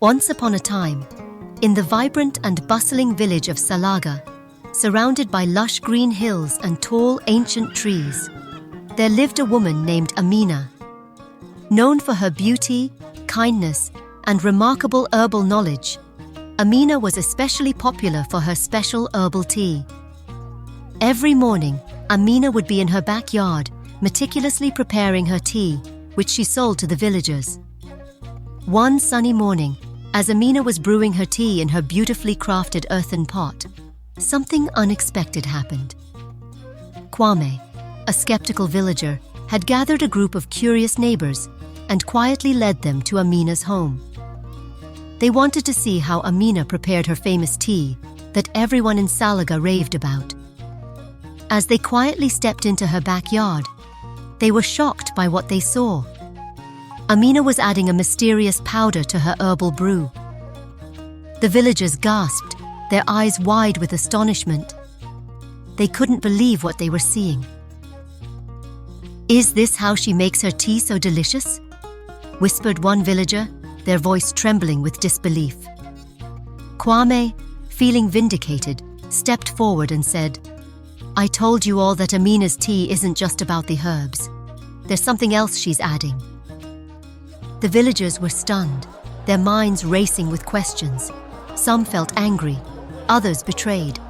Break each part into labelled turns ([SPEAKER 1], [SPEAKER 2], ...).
[SPEAKER 1] Once upon a time, in the vibrant and bustling village of Salaga, surrounded by lush green hills and tall ancient trees, there lived a woman named Amina. Known for her beauty, kindness, and remarkable herbal knowledge, Amina was especially popular for her special herbal tea. Every morning, Amina would be in her backyard, meticulously preparing her tea, which she sold to the villagers. One sunny morning, as Amina was brewing her tea in her beautifully crafted earthen pot, something unexpected happened. Kwame, a skeptical villager, had gathered a group of curious neighbors and quietly led them to Amina's home. They wanted to see how Amina prepared her famous tea that everyone in Salaga raved about. As they quietly stepped into her backyard, they were shocked by what they saw. Amina was adding a mysterious powder to her herbal brew. The villagers gasped, their eyes wide with astonishment. They couldn't believe what they were seeing. "Is this how she makes her tea so delicious?" whispered one villager, their voice trembling with disbelief. Kwame, feeling vindicated, stepped forward and said, "I told you all that Amina's tea isn't just about the herbs. There's something else she's adding." The villagers were stunned, their minds racing with questions. Some felt angry, others betrayed.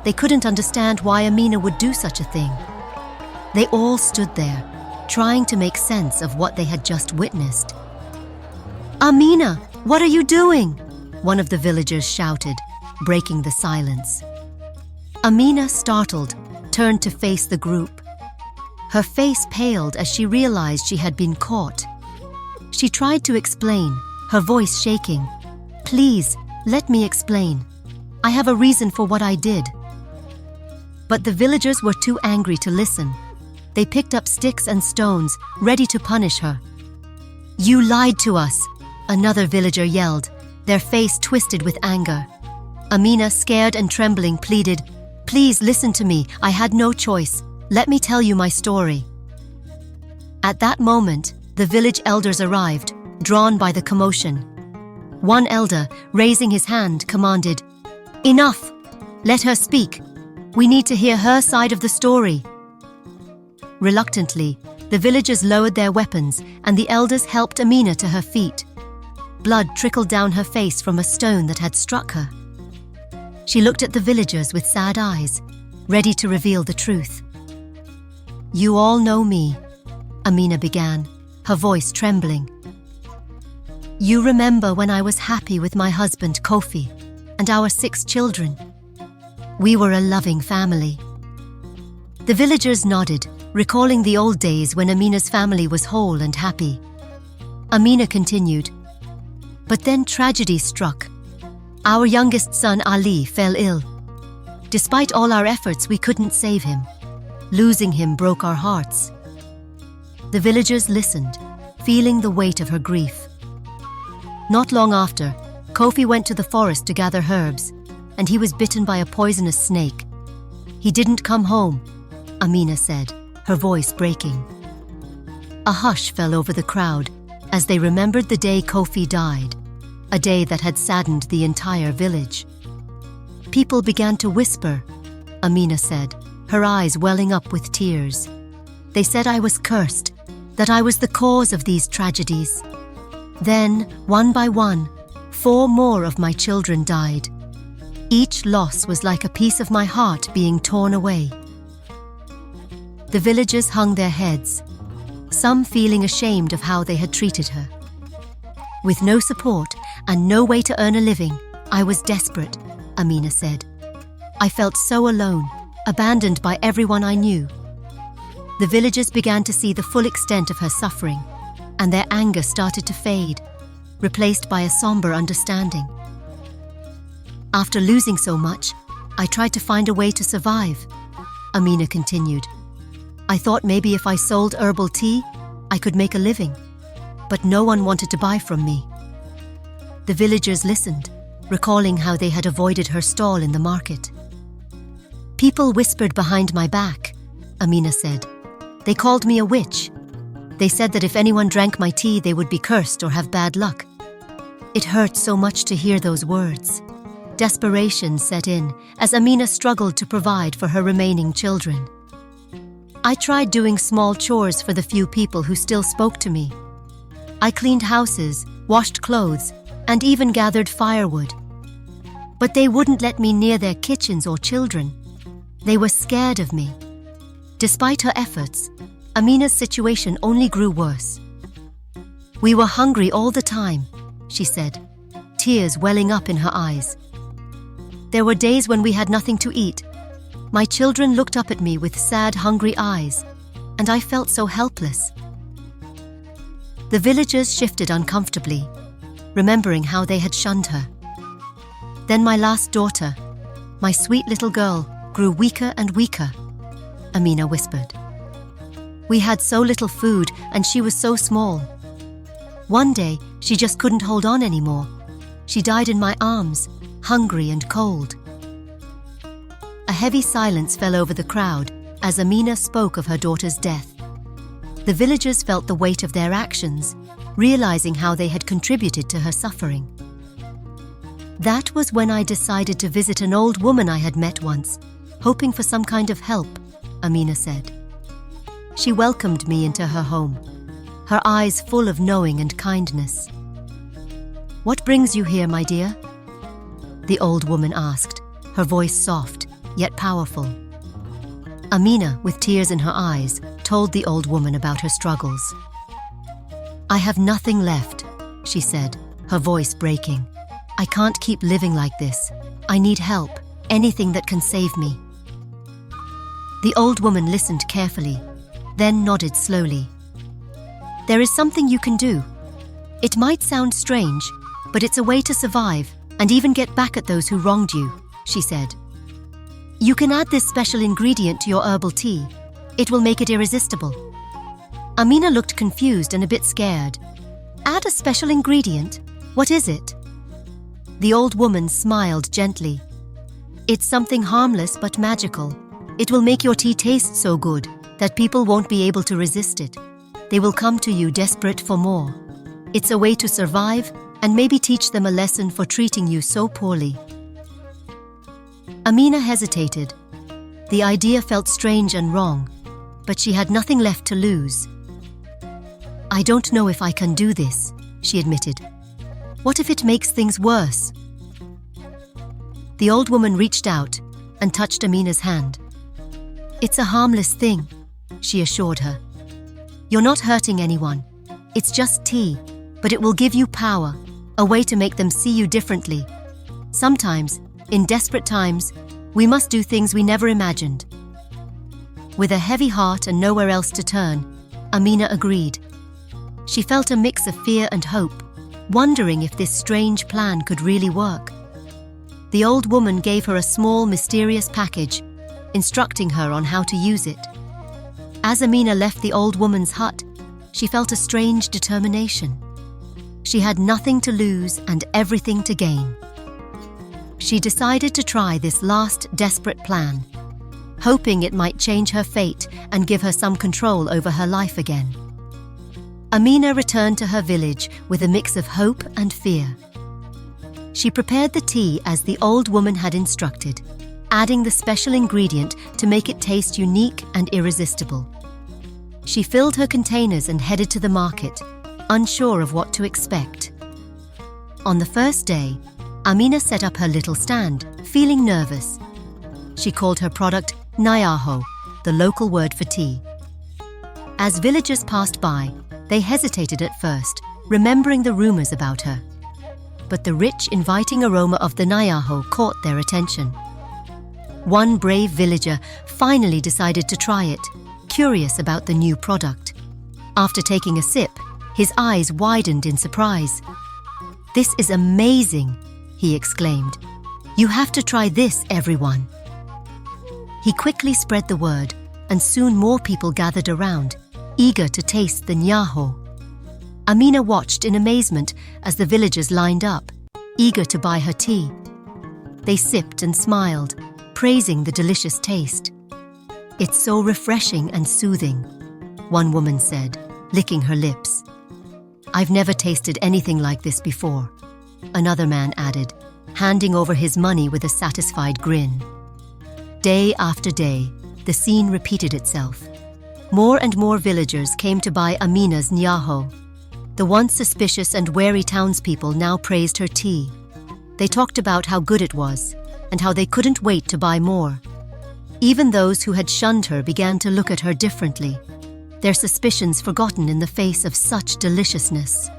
[SPEAKER 1] They couldn't understand why Amina would do such a thing. They all stood there, trying to make sense of what they had just witnessed. "Amina, what are you doing?" one of the villagers shouted, breaking the silence. Amina, startled, turned to face the group. Her face paled as she realized she had been caught. She tried to explain, her voice shaking. "Please, let me explain. I have a reason for what I did." But the villagers were too angry to listen. They picked up sticks and stones, ready to punish her. "You lied to us," another villager yelled, their face twisted with anger. Amina, scared and trembling, pleaded, "Please listen to me. I had no choice. Let me tell you my story." At that moment, the village elders arrived, drawn by the commotion. One elder, raising his hand, commanded, "Enough! Let her speak. We need to hear her side of the story." Reluctantly, the villagers lowered their weapons and the elders helped Amina to her feet. Blood trickled down her face from a stone that had struck her. She looked at the villagers with sad eyes, ready to reveal the truth. "You all know me," Amina began, her voice trembling. "You remember when I was happy with my husband Kofi and our 6 children. We were a loving family." The villagers nodded, recalling the old days when Amina's family was whole and happy. Amina continued, "But then tragedy struck. Our youngest son Ali fell ill. Despite all our efforts, we couldn't save him. Losing him broke our hearts." The villagers listened, feeling the weight of her grief. Not long after, Kofi went to the forest to gather herbs, and he was bitten by a poisonous snake. "He didn't come home," Amina said, her voice breaking. A hush fell over the crowd as they remembered the day Kofi died, a day that had saddened the entire village. "People began to whisper," Amina said, her eyes welling up with tears. "They said I was cursed, that I was the cause of these tragedies. Then, one by one, 4 more of my children died. Each loss was like a piece of my heart being torn away." The villagers hung their heads, some feeling ashamed of how they had treated her. "With no support and no way to earn a living, I was desperate," Amina said. "I felt so alone, abandoned by everyone I knew." The villagers began to see the full extent of her suffering, and their anger started to fade, replaced by a somber understanding. "After losing so much, I tried to find a way to survive," Amina continued. "I thought maybe if I sold herbal tea, I could make a living, but no one wanted to buy from me." The villagers listened, recalling how they had avoided her stall in the market. "People whispered behind my back," Amina said. "They called me a witch. They said that if anyone drank my tea, they would be cursed or have bad luck. It hurt so much to hear those words. Desperation set in as Amina struggled to provide for her remaining children. I tried doing small chores for the few people who still spoke to me. I cleaned houses, washed clothes, and even gathered firewood. But they wouldn't let me near their kitchens or children. They were scared of me. Despite her efforts, Amina's situation only grew worse. We were hungry all the time, she said, tears welling up in her eyes. There were days when we had nothing to eat. My children looked up at me with sad, hungry eyes, and I felt so helpless. The villagers shifted uncomfortably, remembering how they had shunned her. Then my last daughter, my sweet little girl, grew weaker and weaker, Amina whispered. We had so little food and she was so small. One day, she just couldn't hold on anymore. She died in my arms, hungry and cold. A heavy silence fell over the crowd as Amina spoke of her daughter's death. The villagers felt the weight of their actions, realizing how they had contributed to her suffering. That was when I decided to visit an old woman I had met once, hoping for some kind of help, Amina said. She welcomed me into her home, her eyes full of knowing and kindness. What brings you here, my dear? The old woman asked, her voice soft, yet powerful. Amina, with tears in her eyes, told the old woman about her struggles. I have nothing left, she said, her voice breaking. I can't keep living like this. I need help, anything that can save me. The old woman listened carefully, then nodded slowly. There is something you can do. It might sound strange, but it's a way to survive and even get back at those who wronged you, she said. You can add this special ingredient to your herbal tea. It will make it irresistible. Amina looked confused and a bit scared. Add a special ingredient? What is it? The old woman smiled gently. It's something harmless but magical. It will make your tea taste so good that people won't be able to resist it. They will come to you desperate for more. It's a way to survive and maybe teach them a lesson for treating you so poorly. Amina hesitated. The idea felt strange and wrong, but she had nothing left to lose. I don't know if I can do this, she admitted. What if it makes things worse? The old woman reached out and touched Amina's hand. It's a harmless thing, she assured her. You're not hurting anyone. It's just tea, but it will give you power, a way to make them see you differently. Sometimes, in desperate times, we must do things we never imagined. With a heavy heart and nowhere else to turn, Amina agreed. She felt a mix of fear and hope, wondering if this strange plan could really work. The old woman gave her a small, mysterious package, instructing her on how to use it. As Amina left the old woman's hut, she felt a strange determination. She had nothing to lose and everything to gain. She decided to try this last desperate plan, hoping it might change her fate and give her some control over her life again. Amina returned to her village with a mix of hope and fear. She prepared the tea as the old woman had instructed, adding the special ingredient to make it taste unique and irresistible. She filled her containers and headed to the market, unsure of what to expect. On the first day, Amina set up her little stand, feeling nervous. She called her product Nyaho, the local word for tea. As villagers passed by, they hesitated at first, remembering the rumors about her. But the rich, inviting aroma of the Nyaho caught their attention. One brave villager finally decided to try it, curious about the new product. After taking a sip, his eyes widened in surprise. "This is amazing," he exclaimed. "You have to try this, everyone." He quickly spread the word, and soon more people gathered around, eager to taste the Nyaho. Amina watched in amazement as the villagers lined up, eager to buy her tea. They sipped and smiled, praising the delicious taste. "It's so refreshing and soothing," one woman said, licking her lips. "I've never tasted anything like this before. another man added, handing over his money with a satisfied grin. Day after day, the scene repeated itself. More and more villagers came to buy Amina's nyaho. The once suspicious and wary townspeople now praised her tea. They talked about how good it was, and how they couldn't wait to buy more. Even those who had shunned her began to look at her differently, their suspicions forgotten in the face of such deliciousness.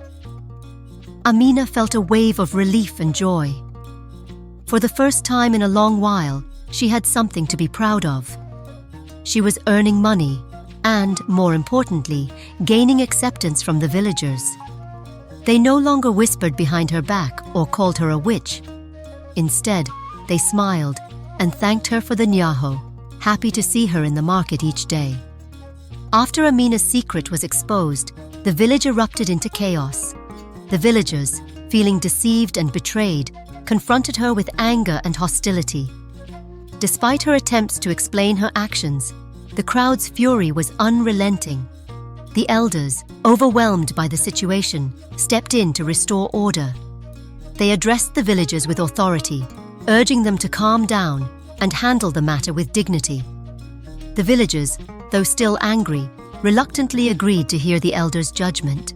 [SPEAKER 1] Amina felt a wave of relief and joy. For the first time in a long while, she had something to be proud of. She was earning money and, more importantly, gaining acceptance from the villagers. They no longer whispered behind her back or called her a witch. Instead, they smiled and thanked her for the nyaho, happy to see her in the market each day. After Amina's secret was exposed, the village erupted into chaos. The villagers, feeling deceived and betrayed, confronted her with anger and hostility. Despite her attempts to explain her actions, the crowd's fury was unrelenting. The elders, overwhelmed by the situation, stepped in to restore order. They addressed the villagers with authority, urging them to calm down and handle the matter with dignity. The villagers, though still angry, reluctantly agreed to hear the elders' judgment.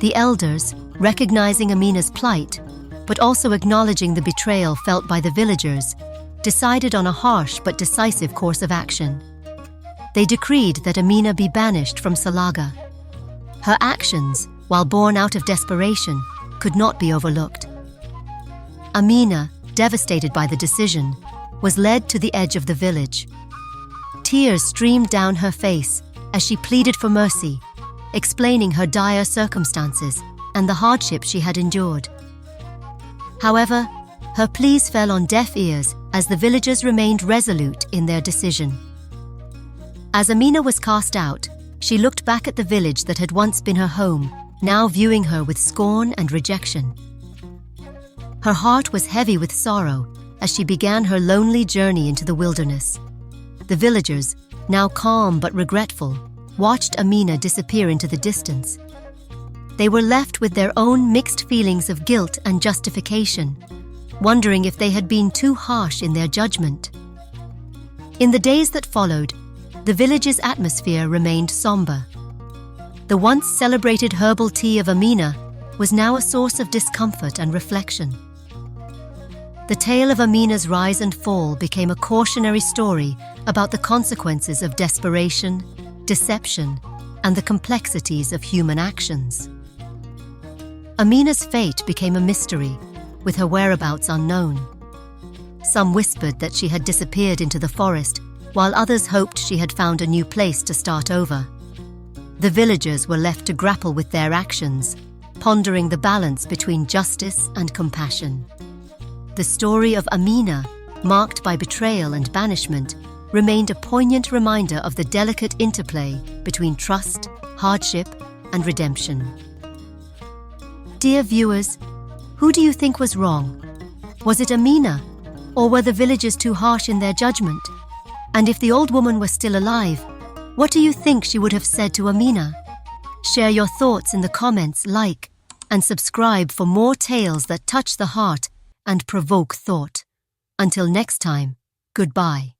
[SPEAKER 1] The elders, recognizing Amina's plight, but also acknowledging the betrayal felt by the villagers, decided on a harsh but decisive course of action. They decreed that Amina be banished from Salaga. Her actions, while born out of desperation, could not be overlooked. Amina, devastated by the decision, was led to the edge of the village. Tears streamed down her face as she pleaded for mercy, explaining her dire circumstances and the hardship she had endured. However, her pleas fell on deaf ears as the villagers remained resolute in their decision. As Amina was cast out, she looked back at the village that had once been her home, now viewing her with scorn and rejection. Her heart was heavy with sorrow as she began her lonely journey into the wilderness. The villagers, now calm but regretful, watched Amina disappear into the distance. They were left with their own mixed feelings of guilt and justification, wondering if they had been too harsh in their judgment. In the days that followed, the village's atmosphere remained somber. The once celebrated herbal tea of Amina was now a source of discomfort and reflection. The tale of Amina's rise and fall became a cautionary story about the consequences of desperation, deception, and the complexities of human actions. Amina's fate became a mystery, with her whereabouts unknown. Some whispered that she had disappeared into the forest, while others hoped she had found a new place to start over. The villagers were left to grapple with their actions, pondering the balance between justice and compassion. The story of Amina, marked by betrayal and banishment, remained a poignant reminder of the delicate interplay between trust, hardship, and redemption. Dear viewers, who do you think was wrong? Was it Amina, or were the villagers too harsh in their judgment? And if the old woman were still alive, what do you think she would have said to Amina? Share your thoughts in the comments, like, and subscribe for more tales that touch the heart and provoke thought. Until next time, goodbye.